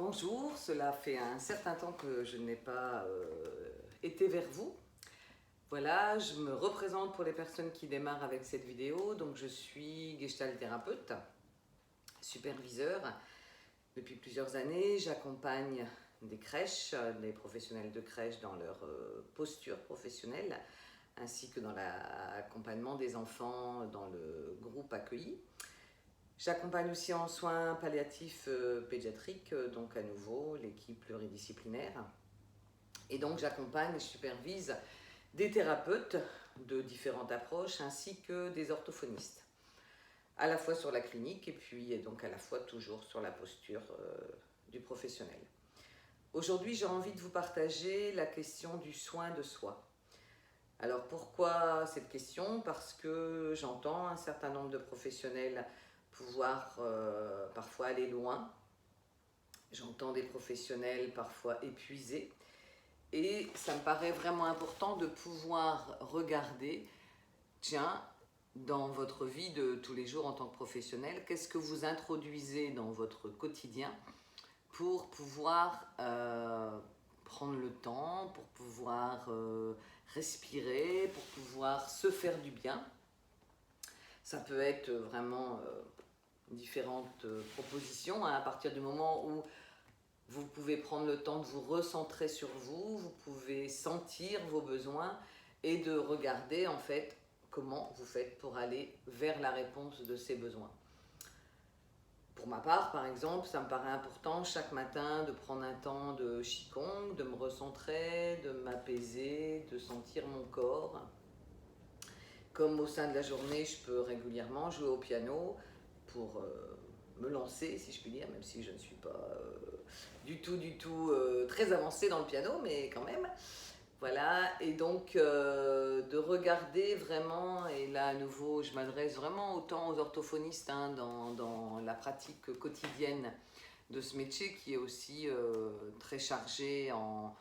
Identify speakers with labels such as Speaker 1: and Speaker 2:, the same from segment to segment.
Speaker 1: Bonjour, cela fait un certain temps que je n'ai pas été vers vous. Voilà, je me représente pour les personnes qui démarrent avec cette vidéo. Donc je suis gestalt thérapeute, superviseur. Depuis plusieurs années, j'accompagne des crèches, des professionnels de crèche dans leur posture professionnelle, ainsi que dans l'accompagnement des enfants dans le groupe accueilli. J'accompagne aussi en soins palliatifs pédiatriques, donc à nouveau l'équipe pluridisciplinaire. Et donc j'accompagne et supervise des thérapeutes de différentes approches ainsi que des orthophonistes, à la fois sur la clinique et puis donc à la fois toujours sur la posture du professionnel. Aujourd'hui, j'ai envie de vous partager la question du soin de soi. Alors pourquoi cette question? Parce que j'entends un certain nombre de professionnels pouvoir parfois aller loin. J'entends des professionnels parfois épuisés. Et ça me paraît vraiment important de pouvoir regarder, tiens, dans votre vie de tous les jours en tant que professionnel, qu'est-ce que vous introduisez dans votre quotidien pour pouvoir prendre le temps, pour pouvoir respirer, pour pouvoir se faire du bien. Ça peut être vraiment différentes propositions à partir du moment où vous pouvez prendre le temps de vous recentrer sur vous, vous pouvez sentir vos besoins et de regarder en fait comment vous faites pour aller vers la réponse de ces besoins. Pour ma part, par exemple, ça me paraît important chaque matin de prendre un temps de Qigong, de me recentrer, de m'apaiser, de sentir mon corps. Comme au sein de la journée, je peux régulièrement jouer au piano pour me lancer, si je puis dire, même si je ne suis pas du tout très avancée dans le piano, mais quand même. Voilà, et donc de regarder vraiment, et là à nouveau, je m'adresse vraiment autant aux orthophonistes dans la pratique quotidienne de ce métier qui est aussi très chargé en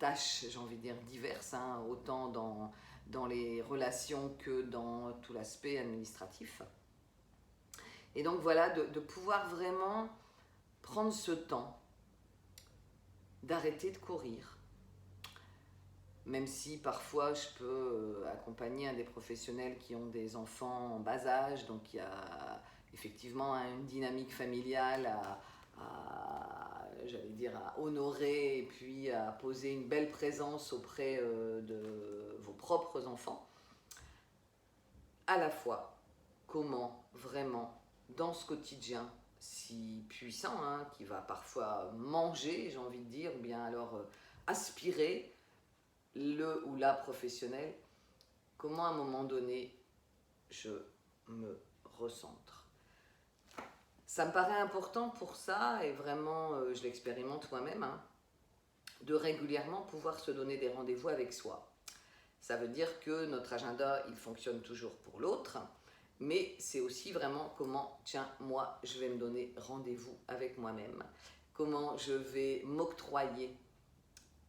Speaker 1: tâches, j'ai envie de dire, diverses, autant dans les relations que dans tout l'aspect administratif. Et donc voilà, de pouvoir vraiment prendre ce temps, d'arrêter de courir, même si parfois je peux accompagner des professionnels qui ont des enfants en bas âge, donc il y a effectivement une dynamique familiale j'allais dire, à honorer et puis à poser une belle présence auprès de vos propres enfants. À la fois, comment vraiment, dans ce quotidien si puissant, qui va parfois manger, j'ai envie de dire, ou bien alors aspirer le ou la professionnelle, comment à un moment donné, je me recentre. Ça me paraît important pour ça, et vraiment, je l'expérimente moi-même, de régulièrement pouvoir se donner des rendez-vous avec soi. Ça veut dire que notre agenda, il fonctionne toujours pour l'autre, mais c'est aussi vraiment comment, tiens, moi, je vais me donner rendez-vous avec moi-même. Comment je vais m'octroyer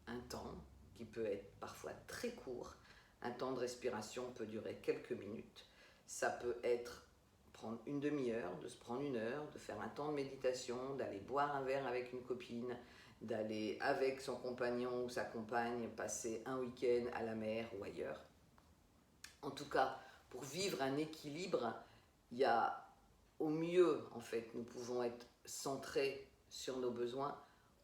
Speaker 1: un temps qui peut être parfois très court. Un temps de respiration peut durer quelques minutes. Ça peut être prendre une demi-heure, de se prendre une heure, de faire un temps de méditation, d'aller boire un verre avec une copine, d'aller avec son compagnon ou sa compagne passer un week-end à la mer ou ailleurs. En tout cas, pour vivre un équilibre, il y a au mieux, en fait, nous pouvons être centrés sur nos besoins.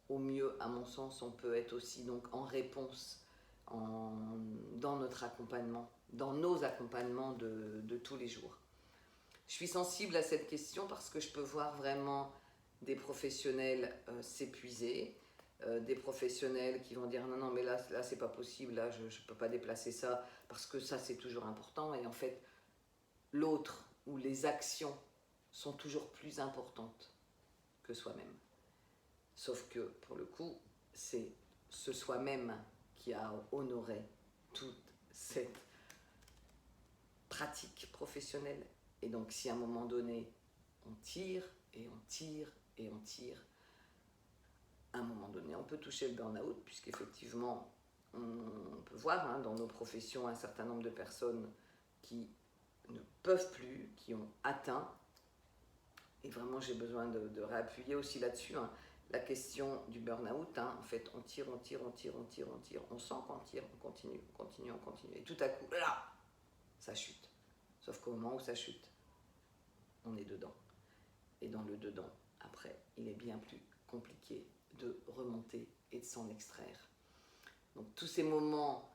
Speaker 1: Au mieux, à mon sens, on peut être aussi donc en réponse dans notre accompagnement, dans nos accompagnements de tous les jours. Je suis sensible à cette question parce que je peux voir vraiment des professionnels s'épuiser, des professionnels qui vont dire non mais là c'est pas possible, là je peux pas déplacer ça parce que ça c'est toujours important, et en fait l'autre ou les actions sont toujours plus importantes que soi-même. Sauf que pour le coup c'est ce soi-même qui a honoré toute cette pratique professionnelle. Et donc si à un moment donné on tire et on tire et on tire, à un moment donné, on peut toucher le burn-out, puisqu'effectivement, on peut voir dans nos professions un certain nombre de personnes qui ne peuvent plus, qui ont atteint, et vraiment j'ai besoin de réappuyer aussi là-dessus, la question du burn-out, hein. En fait, on tire, on sent qu'on tire, on continue. Et tout à coup, là, ça chute. Sauf qu'au moment où ça chute, on est dedans. Et dans le dedans, après, il est bien plus compliqué de remonter et de s'en extraire. Donc tous ces moments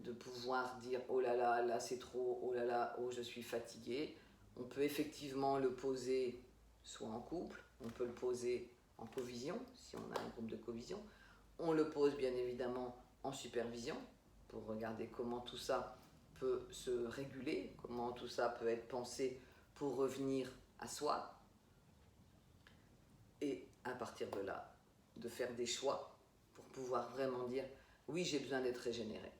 Speaker 1: de pouvoir dire « oh là c'est trop, oh là là, oh je suis fatiguée », on peut effectivement le poser soit en couple, on peut le poser en covision, si on a un groupe de covision, on le pose bien évidemment en supervision, pour regarder comment tout ça peut se réguler, comment tout ça peut être pensé pour revenir à soi, et à partir de là, de faire des choix pour pouvoir vraiment dire « oui, j'ai besoin d'être régénéré ».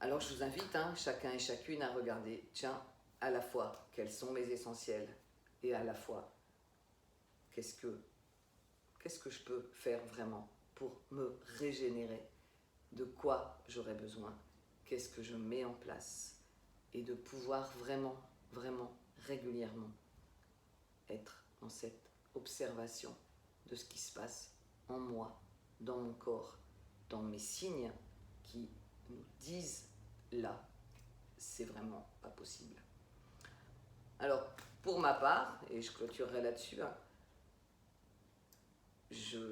Speaker 1: Alors je vous invite, hein, chacun et chacune, à regarder, tiens, à la fois, quels sont mes essentiels, et à la fois, qu'est-ce que je peux faire vraiment pour me régénérer, de quoi j'aurais besoin, qu'est-ce que je mets en place, et de pouvoir vraiment, régulièrement être dans cette observation de ce qui se passe en moi, dans mon corps, dans mes signes qui nous disent là, c'est vraiment pas possible. Alors, pour ma part, et je clôturerai là-dessus, hein, j'ai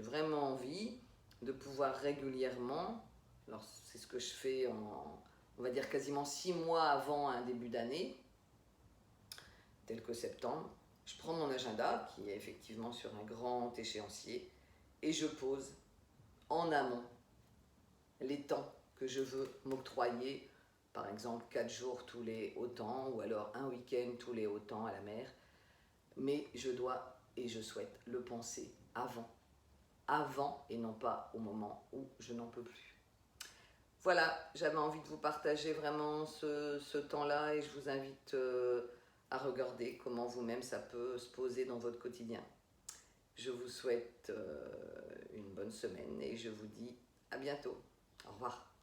Speaker 1: vraiment envie de pouvoir régulièrement, alors c'est ce que je fais on va dire quasiment 6 mois avant un début d'année, tel que septembre, je prends mon agenda, qui est effectivement sur un grand échéancier, et je pose en amont les temps que je veux m'octroyer, par exemple 4 jours tous les autant, ou alors un week-end tous les autant à la mer, mais je dois et je souhaite le penser avant et non pas au moment où je n'en peux plus. Voilà, j'avais envie de vous partager vraiment ce temps-là, et je vous invite à regarder comment vous-même ça peut se poser dans votre quotidien. Je vous souhaite une bonne semaine et je vous dis à bientôt. Au revoir.